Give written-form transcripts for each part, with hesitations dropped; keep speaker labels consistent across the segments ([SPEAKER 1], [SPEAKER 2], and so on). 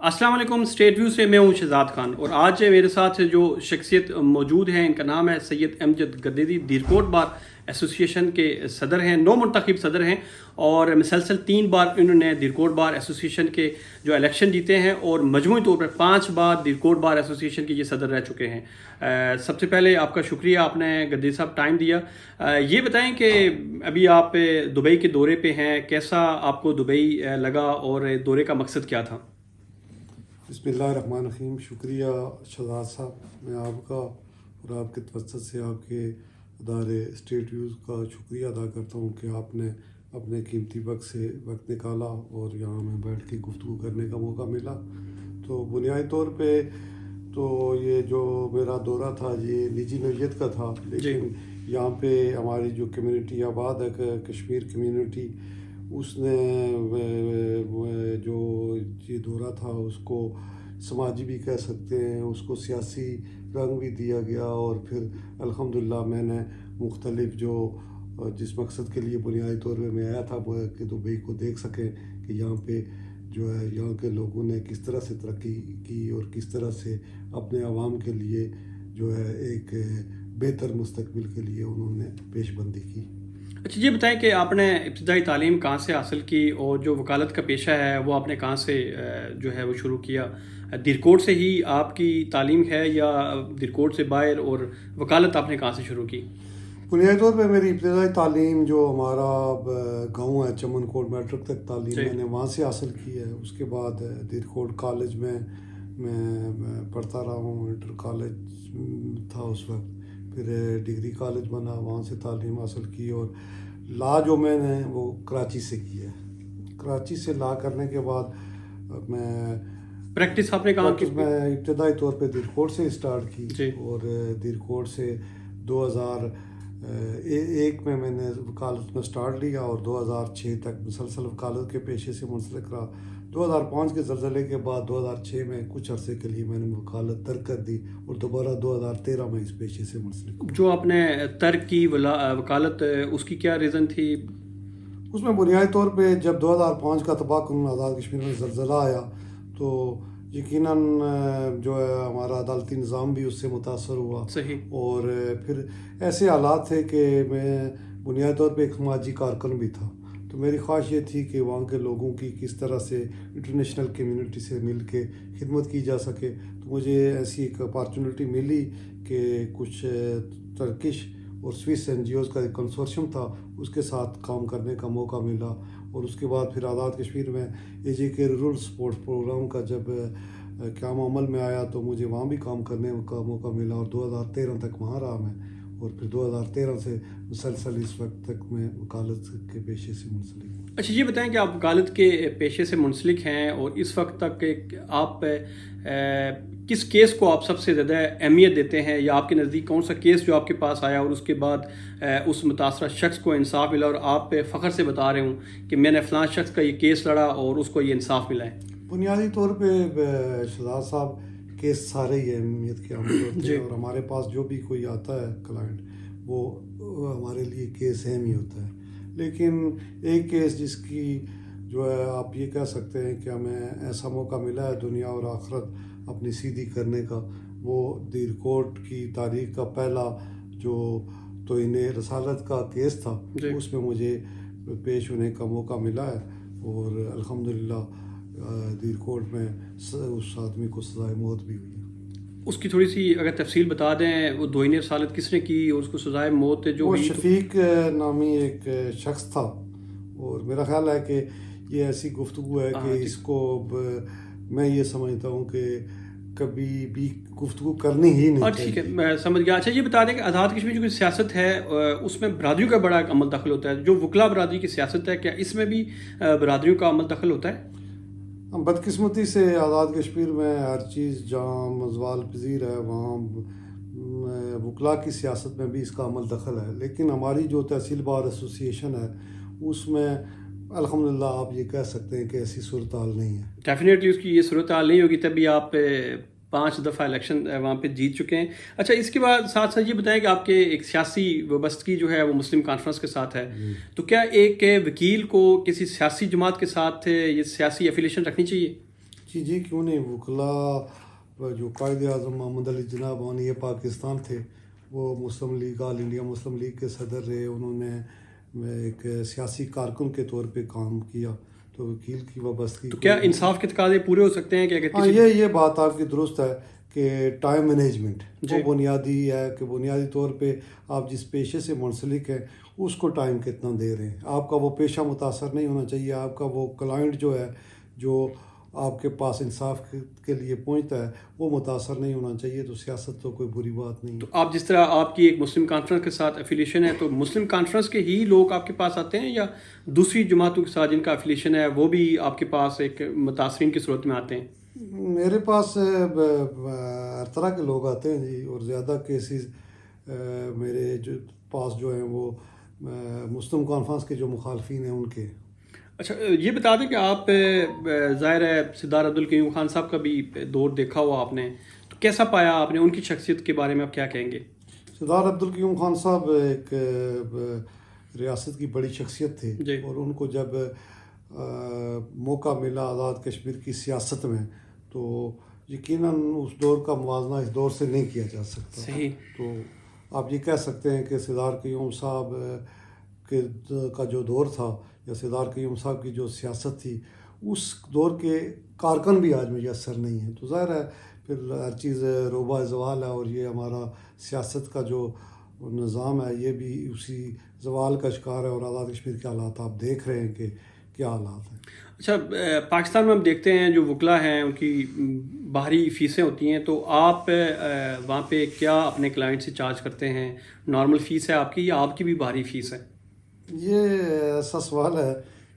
[SPEAKER 1] السلام علیکم. State view سے میں ہوں شہزاد خان، اور آج میرے ساتھ جو شخصیت موجود ہیں ان کا نام ہے سید امجد گدیری. دیرکوٹ بار ایسوسی ایشن کے صدر ہیں، نو منتخب صدر ہیں، اور مسلسل 3 بار انہوں نے دیرکوٹ بار ایسوسی ایشن کے جو الیکشن جیتے ہیں، اور مجموعی طور پر 5 بار دیرکوٹ بار ایسوسی ایشن کے یہ صدر رہ چکے ہیں. سب سے پہلے آپ کا شکریہ، آپ نے گدیری صاحب ٹائم دیا. یہ بتائیں کہ ابھی آپ دبئی کے دورے پہ ہیں، کیسا آپ کو دبئی لگا اور دورے کا مقصد کیا تھا؟
[SPEAKER 2] بسم اللہ الرحمن الرحیم. شکریہ شہزاد صاحب، میں آپ کا اور آپ کے توسط سے آپ کے ادارے اسٹیٹ ویوز کا شکریہ ادا کرتا ہوں کہ آپ نے اپنے قیمتی وقت سے وقت نکالا اور یہاں میں بیٹھ کے گفتگو کرنے کا موقع ملا. تو بنیادی طور پہ تو یہ جو میرا دورہ تھا یہ نجی نوعیت کا تھا، لیکن یہاں پہ ہماری جو کمیونٹی آباد ہے، کشمیر کمیونٹی، اس نے جو یہ دورہ تھا اس کو سماجی بھی کہہ سکتے ہیں، اس کو سیاسی رنگ بھی دیا گیا. اور پھر الحمدللہ میں نے مختلف جس مقصد کے لیے بنیادی طور پہ میں آیا تھا وہ ہے کہ دبئی کو دیکھ سکیں کہ یہاں پہ جو ہے یہاں کے لوگوں نے کس طرح سے ترقی کی اور کس طرح سے اپنے عوام کے لیے جو ہے ایک بہتر مستقبل کے لیے انہوں نے پیش بندی کی.
[SPEAKER 1] اچھا، یہ بتائیں کہ آپ نے ابتدائی تعلیم کہاں سے حاصل کی، اور جو وکالت کا پیشہ ہے وہ آپ نے کہاں سے جو ہے وہ شروع کیا؟ دیرکوٹ سے ہی آپ کی تعلیم ہے یا دیرکوٹ سے باہر، اور وکالت آپ نے کہاں سے شروع کی؟
[SPEAKER 2] بنیادی طور پہ میری ابتدائی تعلیم جو ہمارا گاؤں ہے چمن کوٹ، میٹرک تک تعلیم میں نے وہاں سے حاصل کی ہے. اس کے بعد دیرکوٹ کالج میں پڑھتا رہا ہوں، انٹر کالج تھا اس وقت، پھر ڈگری کالج بنا، وہاں سے تعلیم حاصل کی. اور لا جو میں نے وہ کراچی سے کی ہے. کراچی سے لا کرنے کے بعد میں
[SPEAKER 1] پریکٹس آپ نے کہاں کی؟
[SPEAKER 2] میں ابتدائی طور پہ دیرکوٹ سے اسٹارٹ کی، اور دیرکوٹ سے 2001 میں نے وکالت میں سٹارٹ لیا، اور 2006 تک مسلسل وکالت کے پیشے سے منسلک رہا. 2005 کے زلزلے کے بعد 2006 میں کچھ عرصے کے لیے میں نے وکالت ترک کر دی، اور دوبارہ 2013 میں اس پیشے سے منسلک ہوں.
[SPEAKER 1] جو آپ نے ترک کی وکالت، اس کی کیا ریزن تھی؟
[SPEAKER 2] اس میں بنیادی طور پہ جب 2005 کا تباہ کن آزاد کشمیر میں زلزلہ آیا تو یقیناً جو ہے ہمارا عدالتی نظام بھی اس سے متاثر ہوا.
[SPEAKER 1] صحیح.
[SPEAKER 2] اور پھر ایسے حالات تھے کہ میں بنیادی طور پہ ایک سماجی کارکن بھی تھا، تو میری خواہش یہ تھی کہ وہاں کے لوگوں کی کس طرح سے انٹرنیشنل کمیونٹی سے مل کے خدمت کی جا سکے. تو مجھے ایسی ایک اپارچونیٹی ملی کہ کچھ ترکش اور سوئس این جی اوز کا ایک کنسورشیم تھا، اس کے ساتھ کام کرنے کا موقع ملا. اور اس کے بعد پھر آزاد کشمیر میں اے جے کے رورل سپورٹ پروگرام کا جب قیام عمل میں آیا تو مجھے وہاں بھی کام کرنے کا موقع ملا، اور 2013 تک وہاں رہا میں. اور پھر 2013 سے مسلسل اس وقت تک میں وکالت کے پیشے سے منسلک ہوں.
[SPEAKER 1] اچھا، یہ بتائیں کہ آپ وکالت کے پیشے سے منسلک ہیں، اور اس وقت تک آپ کس کیس کو آپ سب سے زیادہ اہمیت دیتے ہیں، یا آپ کے نزدیک کون سا کیس جو آپ کے پاس آیا اور اس کے بعد اس متاثرہ شخص کو انصاف ملا، اور آپ پہ فخر سے بتا رہے ہوں کہ میں نے فلاں شخص کا یہ کیس لڑا اور اس کو یہ انصاف ملا ہے؟
[SPEAKER 2] بنیادی طور پہ شہزاد صاحب کیس سارے ہی اہمیت کے حامل ہوتے ہیں، اور ہمارے پاس جو بھی کوئی آتا ہے کلائنٹ وہ ہمارے لیے کیس اہم ہی ہوتا ہے. لیکن ایک کیس جس کی جو ہے آپ یہ کہہ سکتے ہیں کہ ہمیں ایسا موقع ملا ہے دنیا اور آخرت اپنی سیدھی کرنے کا، وہ دیرکوٹ کی تاریخ کا پہلا جو توہین رسالت کا کیس تھا. اس میں مجھے پیش ہونے کا موقع ملا ہے، اور الحمدللہ دیرکوٹ میں اس آدمی کو سزائے موت بھی ہوئی ہے.
[SPEAKER 1] اس کی تھوڑی سی اگر تفصیل بتا دیں، وہ توہین رسالت کس نے کی اور اس کو سزائے موت جو
[SPEAKER 2] وہ
[SPEAKER 1] ہوئی؟
[SPEAKER 2] شفیق نامی ایک شخص تھا، اور میرا خیال ہے کہ یہ ایسی گفتگو ہے کہ اس کو میں یہ سمجھتا ہوں کہ کبھی بھی گفتگو کرنی ہی نہیں چاہیے.
[SPEAKER 1] ٹھیک ہے، میں سمجھ گیا. اچھا، یہ بتا دیں کہ آزاد کشمیر جو سیاست ہے اس میں برادریوں کا بڑا عمل دخل ہوتا ہے. جو وکلا برادری کی سیاست ہے، کیا اس میں بھی برادریوں کا عمل دخل ہوتا ہے؟
[SPEAKER 2] بدقسمتی سے آزاد کشمیر میں ہر چیز جہاں زوال پذیر ہے وہاں وکلا کی سیاست میں بھی اس کا عمل دخل ہے. لیکن ہماری جو تحصیل بار ایسوسی ایشن ہے اس میں الحمدللہ آپ یہ کہہ سکتے ہیں کہ ایسی صورتحال نہیں ہے.
[SPEAKER 1] ڈیفینیٹلی اس کی یہ صورتحال نہیں ہوگی، تبھی آپ 5 دفعہ الیکشن وہاں پہ جیت چکے ہیں. اچھا، اس کے بعد ساتھ ساتھ یہ بتائیں کہ آپ کے ایک سیاسی وابستگی جو ہے وہ مسلم کانفرنس کے ساتھ ہے، تو کیا ایک وکیل کو کسی سیاسی جماعت کے ساتھ یہ سیاسی ایفیلیشن رکھنی چاہیے؟
[SPEAKER 2] جی کیوں نہیں. وکلا جو قائد اعظم محمد علی جناح بانی پاکستان تھے وہ مسلم لیگ آل انڈیا مسلم لیگ کے صدر رہے. انہوں نے ایک سیاسی کارکن کے طور پہ کام کیا. تو وکیل کی وابستگی
[SPEAKER 1] تو کیا انصاف کے تقاضے پورے ہو سکتے ہیں کہ اگر
[SPEAKER 2] ہاں یہ بات آپ کی درست ہے کہ ٹائم مینجمنٹ
[SPEAKER 1] جی.
[SPEAKER 2] وہ بنیادی ہے کہ بنیادی طور پہ آپ جس پیشے سے منسلک ہیں اس کو ٹائم کتنا دے رہے ہیں. آپ کا وہ پیشہ متاثر نہیں ہونا چاہیے. آپ کا وہ کلائنٹ جو ہے جو آپ کے پاس انصاف کے لیے پہنچتا ہے وہ متاثر نہیں ہونا چاہیے. تو سیاست تو کوئی بری بات نہیں.
[SPEAKER 1] تو آپ جس طرح آپ کی ایک مسلم کانفرنس کے ساتھ افیلیشن ہے تو مسلم کانفرنس کے ہی لوگ آپ کے پاس آتے ہیں یا دوسری جماعتوں کے ساتھ جن کا افیلیشن ہے وہ بھی آپ کے پاس ایک متاثرین کی صورت میں آتے ہیں؟
[SPEAKER 2] میرے پاس ہر طرح کے لوگ آتے ہیں جی. اور زیادہ کیسز میرے جو پاس جو ہیں وہ مسلم کانفرنس کے جو مخالفین ہیں ان کے.
[SPEAKER 1] اچھا یہ بتا دیں کہ آپ ظاہر ہے سردار عبدالقیوم خان صاحب کا بھی دور دیکھا ہوا آپ نے, تو کیسا پایا آپ نے, ان کی شخصیت کے بارے میں آپ کیا کہیں گے؟
[SPEAKER 2] سردار عبدالقیوم خان صاحب ایک ریاست کی بڑی شخصیت تھے
[SPEAKER 1] جی.
[SPEAKER 2] اور ان کو جب موقع ملا آزاد کشمیر کی سیاست میں تو یقیناً اس دور کا موازنہ اس دور سے نہیں کیا جا سکتا.
[SPEAKER 1] صحیح.
[SPEAKER 2] تو آپ یہ کہہ سکتے ہیں کہ سردار قیوم صاحب کا جو دور تھا یا سردار قیوم صاحب کی جو سیاست تھی اس دور کے کارکن بھی آج میسر نہیں ہیں. تو ظاہر ہے پھر ہر چیز روبہ زوال ہے اور یہ ہمارا سیاست کا جو نظام ہے یہ بھی اسی زوال کا شکار ہے. اور آزاد کشمیر کے حالات آپ دیکھ رہے ہیں کہ کیا حالات ہیں.
[SPEAKER 1] اچھا پاکستان میں ہم دیکھتے ہیں جو وکلا ہیں ان کی باہری فیسیں ہوتی ہیں, تو آپ وہاں پہ کیا اپنے کلائنٹ سے چارج کرتے ہیں؟ نارمل فیس ہے آپ کی یا آپ کی بھی باہری فیس ہے؟
[SPEAKER 2] یہ ایسا سوال ہے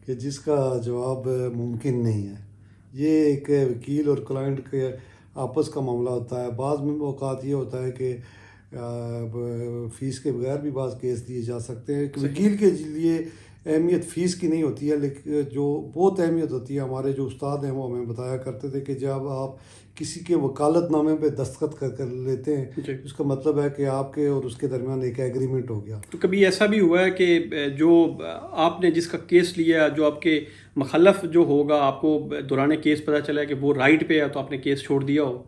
[SPEAKER 2] کہ جس کا جواب ممکن نہیں ہے. یہ ایک وکیل اور کلائنٹ کے آپس کا معاملہ ہوتا ہے. بعض میں اوقات یہ ہوتا ہے کہ فیس کے بغیر بھی بعض کیس دیے جا سکتے ہیں. وکیل کے لیے اہمیت فیس کی نہیں ہوتی ہے, لیکن جو بہت اہمیت ہوتی ہے ہمارے جو استاد ہیں وہ ہمیں بتایا کرتے تھے کہ جب آپ کسی کے وکالت نامے پہ دستخط کر لیتے ہیں
[SPEAKER 1] جی.
[SPEAKER 2] اس کا مطلب ہے کہ آپ کے اور اس کے درمیان ایک ایگریمنٹ ہو گیا.
[SPEAKER 1] تو کبھی ایسا بھی ہوا ہے کہ جو آپ نے جس کا کیس لیا, جو آپ کے مخالف جو ہوگا, آپ کو دوران کیس پتہ چلا ہے کہ وہ رائٹ پہ ہے تو آپ نے کیس چھوڑ دیا ہو؟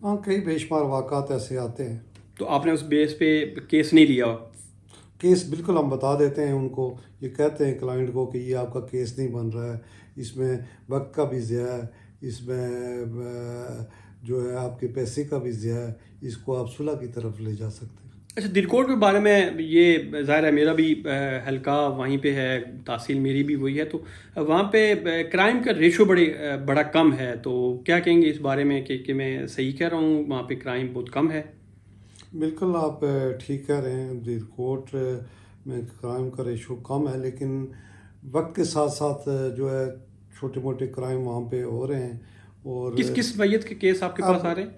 [SPEAKER 2] ہاں کئی بے شمار واقعات ایسے آتے ہیں.
[SPEAKER 1] تو آپ نے اس بیس پہ کیس نہیں لیا؟
[SPEAKER 2] کیس بالکل ہم بتا دیتے ہیں ان کو, یہ کہتے ہیں کلائنٹ کو کہ یہ آپ کا کیس نہیں بن رہا ہے, اس میں وقت کا بھی ضیاع ہے, اس میں جو ہے آپ کے پیسے کا بھی ضیاع ہے, اس کو آپ صلح کی طرف لے جا سکتے ہیں.
[SPEAKER 1] اچھا دیرکوٹ کے بارے میں یہ ظاہر ہے میرا بھی حلقہ وہیں پہ ہے, تحصیل میری بھی وہی ہے, تو وہاں پہ کرائم کا ریشو بڑا کم ہے. تو کیا کہیں گے اس بارے میں کہ میں صحیح کہہ رہا ہوں وہاں پہ کرائم بہت کم ہے؟
[SPEAKER 2] بالکل آپ ٹھیک کہہ رہے ہیں. دیرکوٹ میں کرائم کا ریشو کم ہے, لیکن وقت کے ساتھ ساتھ جو ہے چھوٹے موٹے کرائم وہاں پہ ہو رہے ہیں. اور
[SPEAKER 1] کس میت کے کیس آپ کے پاس آ رہے ہیں؟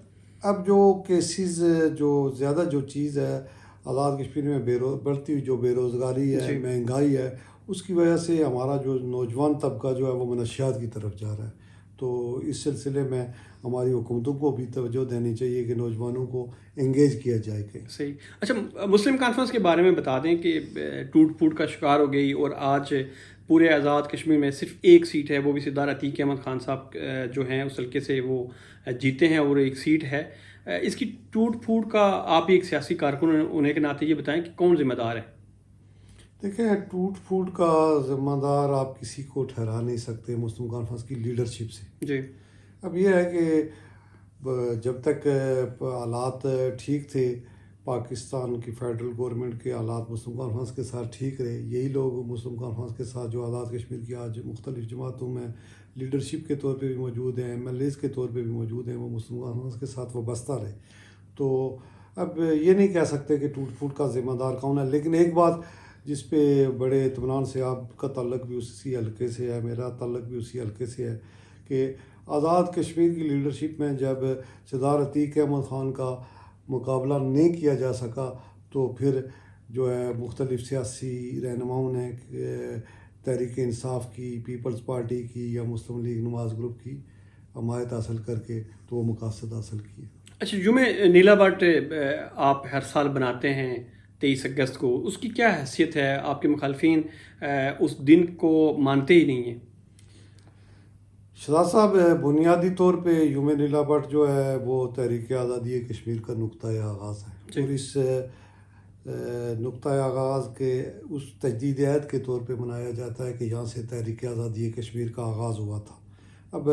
[SPEAKER 2] اب جو کیسز جو زیادہ جو چیز ہے آزاد کشمیر میں بڑھتی ہوئی جو بے روزگاری ہے,
[SPEAKER 1] جی.
[SPEAKER 2] مہنگائی ہے, اس کی وجہ سے ہمارا جو نوجوان طبقہ جو ہے وہ منشیات کی طرف جا رہا ہے. تو اس سلسلے میں ہماری حکومتوں کو بھی توجہ دینی چاہیے کہ نوجوانوں کو انگیج کیا جائے. کہ
[SPEAKER 1] صحیح. اچھا مسلم کانفرنس کے بارے میں بتا دیں کہ ٹوٹ پھوٹ کا شکار ہو گئی اور آج پورے آزاد کشمیر میں صرف ایک سیٹ ہے, وہ بھی سردار عتیق احمد خان صاحب جو ہیں اس حلقے سے وہ جیتے ہیں اور ایک سیٹ ہے. اس کی ٹوٹ پھوٹ کا آپ ایک سیاسی کارکن ہونے کے ناطے یہ بتائیں کہ کون ذمہ دار ہے؟
[SPEAKER 2] دیکھیں ٹوٹ پھوٹ کا ذمہ دار آپ کسی کو ٹھہرا نہیں سکتے مسلم کانفرنس کی لیڈرشپ سے.
[SPEAKER 1] جی.
[SPEAKER 2] اب یہ ہے کہ جب تک حالات ٹھیک تھے, پاکستان کی فیڈرل گورنمنٹ کے حالات مسلم کانفرنس کے ساتھ ٹھیک رہے, یہی لوگ مسلم کانفرنس کے ساتھ جو آزاد کشمیر کی آج مختلف جماعتوں میں لیڈرشپ کے طور پہ بھی موجود ہیں, ایم ایل ایز کے طور پہ بھی موجود ہیں, وہ مسلم کانفرنس کے ساتھ وابستہ رہے. تو اب یہ نہیں کہہ سکتے کہ ٹوٹ پھوٹ کا ذمہ دار کون ہے, لیکن ایک بات جس پہ بڑے اطمینان سے آپ کا تعلق بھی اسی حلقے سے ہے, میرا تعلق بھی اسی حلقے سے ہے, کہ آزاد کشمیر کی لیڈرشپ میں جب سردار عتیق احمد خان کا مقابلہ نہیں کیا جا سکا تو پھر جو ہے مختلف سیاسی رہنماؤں نے تحریک انصاف کی, پیپلز پارٹی کی یا مسلم لیگ نواز گروپ کی حمایت حاصل کر کے تو وہ مقاصد حاصل کیے.
[SPEAKER 1] اچھا جمعہ نیلا بٹ آپ ہر سال بناتے ہیں 23 اگست کو, اس کی کیا حیثیت ہے؟ آپ کے مخالفین اس دن کو مانتے ہی نہیں ہیں.
[SPEAKER 2] شہزاد صاحب بنیادی طور پہ یوم نیلا بٹ جو ہے وہ تحریک آزادی کشمیر کا نقطۂ آغاز ہے، اور اس نقطۂ آغاز کے اس تجدید عہد کے طور پہ منایا جاتا ہے کہ یہاں سے تحریک آزادی کشمیر کا آغاز ہوا تھا۔ اب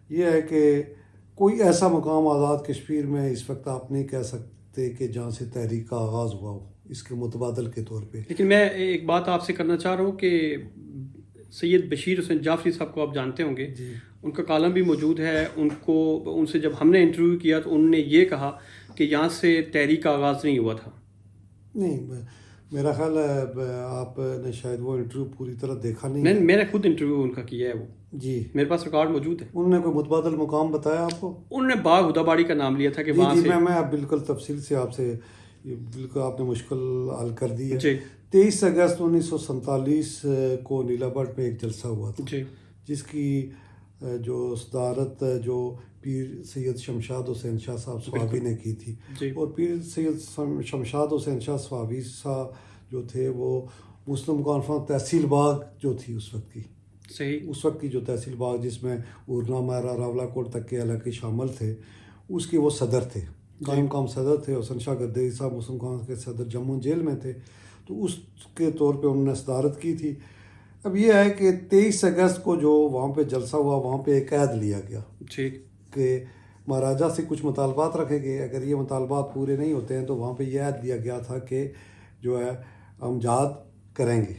[SPEAKER 2] یہ ہے کہ کوئی ایسا مقام آزاد کشمیر میں اس وقت آپ نہیں کہہ سکتے کہ جہاں سے تحریک کا آغاز ہوا ہو، اس کے متبادل کے طور پہ۔
[SPEAKER 1] لیکن میں ایک بات آپ سے کرنا چاہ رہا ہوں کہ سید بشیر حسین جعفری صاحب کو آپ جانتے ہوں گے،
[SPEAKER 2] جی
[SPEAKER 1] ان کا کالم بھی موجود ہے۔ ان سے جب ہم نے انٹرویو کیا تو انہوں نے یہ کہا کہ یہاں سے تحریک کا آغاز نہیں ہوا تھا۔
[SPEAKER 2] نہیں، میرا خیال ہے آپ نے شاید وہ انٹرویو پوری طرح دیکھا نہیں ہے۔
[SPEAKER 1] میں نے خود انٹرویو ان کا کیا ہے، وہ
[SPEAKER 2] جی،
[SPEAKER 1] میرے پاس ریکارڈ موجود ہے۔
[SPEAKER 2] انہوں نے کوئی متبادل مقام بتایا آپ کو؟
[SPEAKER 1] انہوں نے باغ ہدا باڑی کا نام لیا تھا کہ وہاں
[SPEAKER 2] جی
[SPEAKER 1] سے۔
[SPEAKER 2] میں اب بالکل تفصیل سے آپ سے، بالکل آپ نے مشکل حل کر دی ہے۔
[SPEAKER 1] جی
[SPEAKER 2] 23 اگست 1947 کو نیلا بٹ میں ایک جلسہ ہوا تھا،
[SPEAKER 1] جی
[SPEAKER 2] جس کی جو صدارت جو پیر سید شمشاد حسین شاہ صاحب صوابی نے کی تھی،
[SPEAKER 1] جی
[SPEAKER 2] اور پیر سید شمشاد حسین شاہ صوابی صاحب جو تھے وہ مسلم کانفرنس تحصیل باغ جو تھی اس وقت کی،
[SPEAKER 1] صحیح،
[SPEAKER 2] اس وقت کی جو تحصیل باغ جس میں ارنا میرا راولا کوٹ تک کے علاقے شامل تھے، اس کے وہ صدر تھے، قائم مقام صدر تھے۔ حسن شاہ گدیری صاحب مسلم کانفرنس کے صدر جموں جیل میں تھے، تو اس کے طور پہ انہوں نے صدارت کی تھی۔ اب یہ ہے کہ 23 اگست کو جو وہاں پہ جلسہ ہوا، وہاں پہ ایک عہد لیا گیا
[SPEAKER 1] ٹھیک،
[SPEAKER 2] کہ مہاراجہ سے کچھ مطالبات رکھے گئے، اگر یہ مطالبات پورے نہیں ہوتے ہیں تو وہاں پہ یہ عہد دیا گیا تھا کہ جو ہے ہم جہاد کریں گے۔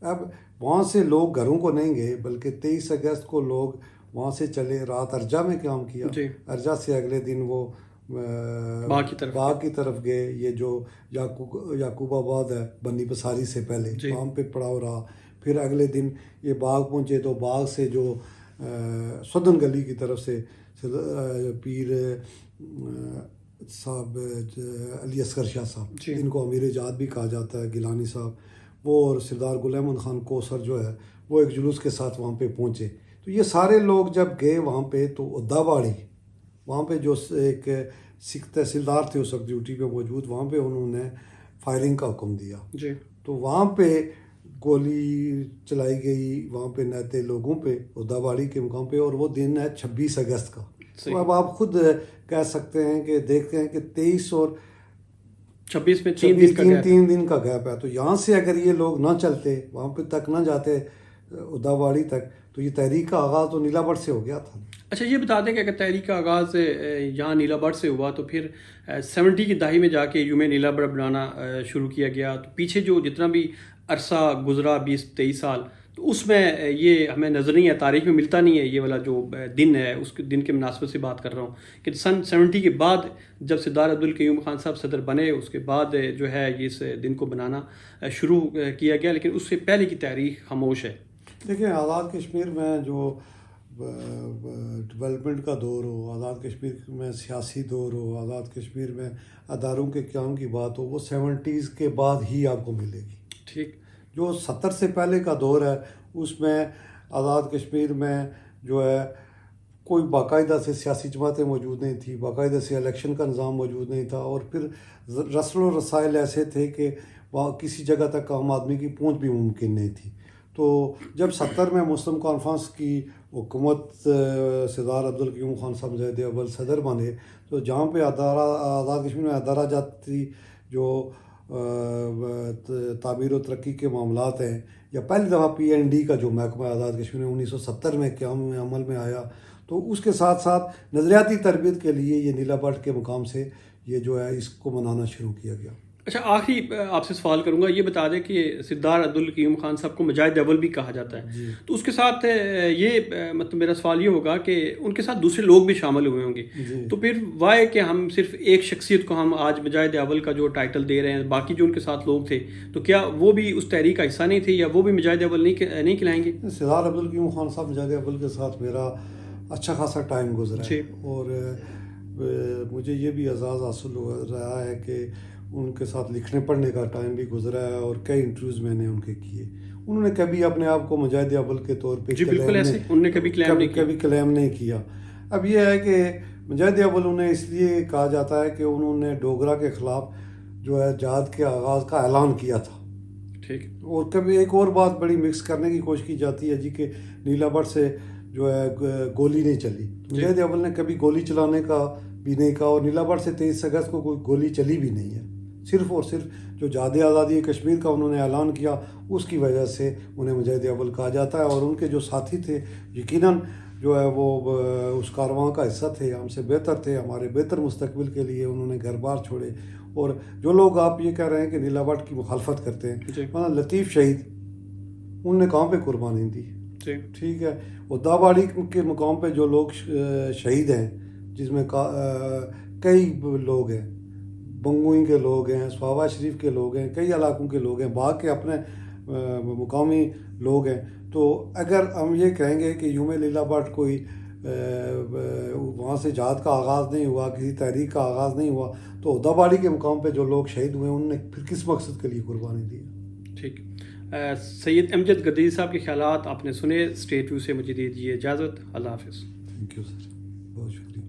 [SPEAKER 2] اب وہاں سے لوگ گھروں کو نہیں گئے، بلکہ 23 اگست کو لوگ وہاں سے چلے، رات ارجا میں قیام کیا،
[SPEAKER 1] جی
[SPEAKER 2] ارجا سے اگلے دن وہ باغ کی طرف گئے، یہ جو یعقوب آباد ہے بنی بساری سے پہلے،
[SPEAKER 1] جی
[SPEAKER 2] وہاں پہ پڑاؤ رہا۔ پھر اگلے دن یہ باغ پہنچے تو باغ سے جو سدن گلی کی طرف سے پیر صاحب علی اصغر شاہ صاحب،
[SPEAKER 1] جی
[SPEAKER 2] ان کو امیر جہاد بھی کہا جاتا ہے، گیلانی صاحب، وہ اور سردار گل احمد خان کوثر جو ہے وہ ایک جلوس کے ساتھ وہاں پہ پہنچے۔ تو یہ سارے لوگ جب گئے وہاں پہ تو ادا باڑی، وہاں پہ جو ایک سکھ تحصیلدار تھے اس وقت ڈیوٹی پہ موجود، وہاں پہ انہوں نے فائرنگ کا حکم دیا،
[SPEAKER 1] جی
[SPEAKER 2] تو وہاں پہ گولی چلائی گئی وہاں پہ نہتے لوگوں پہ ادا باڑی کے مقام پہ، اور وہ دن ہے 26 اگست کا۔ تو اب آپ خود کہہ سکتے ہیں کہ دیکھتے ہیں کہ 23 اور
[SPEAKER 1] 26 میں 3 دن کا گیپ ہے۔
[SPEAKER 2] 3 دن کا گیپ ہے، تو یہاں سے اگر یہ لوگ نہ چلتے، وہاں پہ تک نہ جاتے ادا باڑی تک، تو یہ تحریک کا آغاز تو نیلا بٹ سے ہو گیا تھا۔
[SPEAKER 1] اچھا یہ بتا دیں کہ اگر تحریک کا آغاز یہاں نیلا بٹ سے ہوا تو پھر 70 کی دہائی میں جا کے یوم نیلا بٹ بنانا شروع کیا گیا، تو پیچھے جو جتنا بھی عرصہ گزرا 20-23 سال، تو اس میں یہ ہمیں نظر نہیں ہے، تاریخ میں ملتا نہیں ہے یہ والا جو دن ہے، اس کے دن کے مناسبت سے بات کر رہا ہوں کہ سن 70 کے بعد جب سردار عبدالقیوم خان صاحب صدر بنے، اس کے بعد جو ہے اس دن کو بنانا شروع کیا گیا، لیکن اس سے پہلے کی تاریخ خاموش ہے۔
[SPEAKER 2] دیکھیں، آزاد کشمیر میں جو ڈیولپمنٹ کا دور ہو، آزاد کشمیر میں سیاسی دور ہو، آزاد کشمیر میں اداروں کے قیام کی بات ہو، وہ 70s کے بعد ہی آپ کو ملے گی۔
[SPEAKER 1] ٹھیک،
[SPEAKER 2] جو 70 سے پہلے کا دور ہے اس میں آزاد کشمیر میں جو ہے کوئی باقاعدہ سے سیاسی جماعتیں موجود نہیں تھیں، باقاعدہ سے الیکشن کا نظام موجود نہیں تھا، اور پھر رسل و رسائل ایسے تھے کہ وہاں کسی جگہ تک عام آدمی کی پہنچ بھی ممکن نہیں تھی۔ تو جب 70 میں مسلم کانفرنس کی حکومت سردار عبدالقیوم خان صاحب زید اول صدر بنے، تو جہاں پہ آزاد کشمیر میں ادارہ جاتی جو تعمیر و ترقی کے معاملات ہیں، یا پہلی دفعہ PND کا جو محکمہ آزاد کشمیر میں 1970 میں قیام میں عمل میں آیا، تو اس کے ساتھ ساتھ نظریاتی تربیت کے لیے یہ نیلا بٹ کے مقام سے یہ جو ہے اس کو منانا شروع کیا گیا۔
[SPEAKER 1] اچھا آخری آپ سے سوال کروں گا، یہ بتا دیں کہ سردار عبدالقیوم خان صاحب کو مجاہد اول بھی کہا جاتا ہے، تو اس کے ساتھ یہ مطلب میرا سوال یہ ہوگا کہ ان کے ساتھ دوسرے لوگ بھی شامل ہوئے ہوں گے، تو پھر وائے کہ ہم صرف ایک شخصیت کو ہم آج مجاہد اول کا جو ٹائٹل دے رہے ہیں، باقی جو ان کے ساتھ لوگ تھے تو کیا وہ بھی اس تحریک کا حصہ نہیں تھے، یا وہ بھی مجاہد اول نہیں کہلائیں گے؟
[SPEAKER 2] سردار عبدالقیوم خان صاحب مجاہد اول کے ساتھ میرا اچھا خاصا ٹائم گزرا ہے، اور مجھے یہ بھی اعزاز حاصل ہو رہا ہے کہ ان کے ساتھ لکھنے پڑھنے کا ٹائم بھی گزرا ہے، اور کئی انٹرویوز میں نے ان کے کیے۔ انہوں نے کبھی اپنے آپ کو مجاہد اول کے طور پہ
[SPEAKER 1] انہوں نے کبھی
[SPEAKER 2] کلیم نہیں کیا۔ اب یہ ہے کہ مجاہد اول انہیں اس لیے کہا جاتا ہے کہ انہوں نے ڈوگرا کے خلاف جو ہے جہاد کے آغاز کا اعلان کیا تھا۔
[SPEAKER 1] ٹھیک،
[SPEAKER 2] اور کبھی ایک اور بات بڑی مکس کرنے کی کوشش کی جاتی ہے جی کہ نیلا بٹ سے جو ہے گولی نہیں چلی. مجاہد اول نے کبھی گولی چلانے کا بھی نہیں کہا, اور نیلا بٹ سے 23 اگست کو کوئی گولی چلی بھی نہیں ہے. صرف اور صرف جو جہاد آزادی کشمیر کا انہوں نے اعلان کیا اس کی وجہ سے انہیں مجاہد اول کہا جاتا ہے. اور ان کے جو ساتھی تھے یقیناً جو ہے وہ اس کارواں کا حصہ تھے, ہم سے بہتر تھے, ہمارے بہتر مستقبل کے لیے انہوں نے گھر بار چھوڑے. اور جو لوگ آپ یہ کہہ رہے ہیں کہ نیلا بٹ کی مخالفت کرتے ہیں, مثلا لطیف شہید ان نے کہاں پہ قربانی دی, ٹھیک ہے. اور داواڑی کے مقام پہ جو لوگ شہید ہیں جس میں کئی لوگ ہیں, بنگوئی کے لوگ ہیں, سواوا شریف کے لوگ ہیں, کئی علاقوں کے لوگ ہیں, باغ کے اپنے مقامی لوگ ہیں. تو اگر ہم یہ کہیں گے کہ یوم لیلا بٹ کوئی وہاں سے جہاد کا آغاز نہیں ہوا, کسی تحریک کا آغاز نہیں ہوا, تو داواڑی کے مقام پہ جو لوگ شہید ہوئے انہوں نے پھر کس مقصد کے لیے قربانی دی.
[SPEAKER 1] ٹھیک. سید امجد گدیری صاحب کے خیالات آپ نے سنے. اسٹیٹ ویو سے مجھے دیجیے اجازت. اللہ حافظ.
[SPEAKER 2] تھینک یو سر, بہت شکریہ.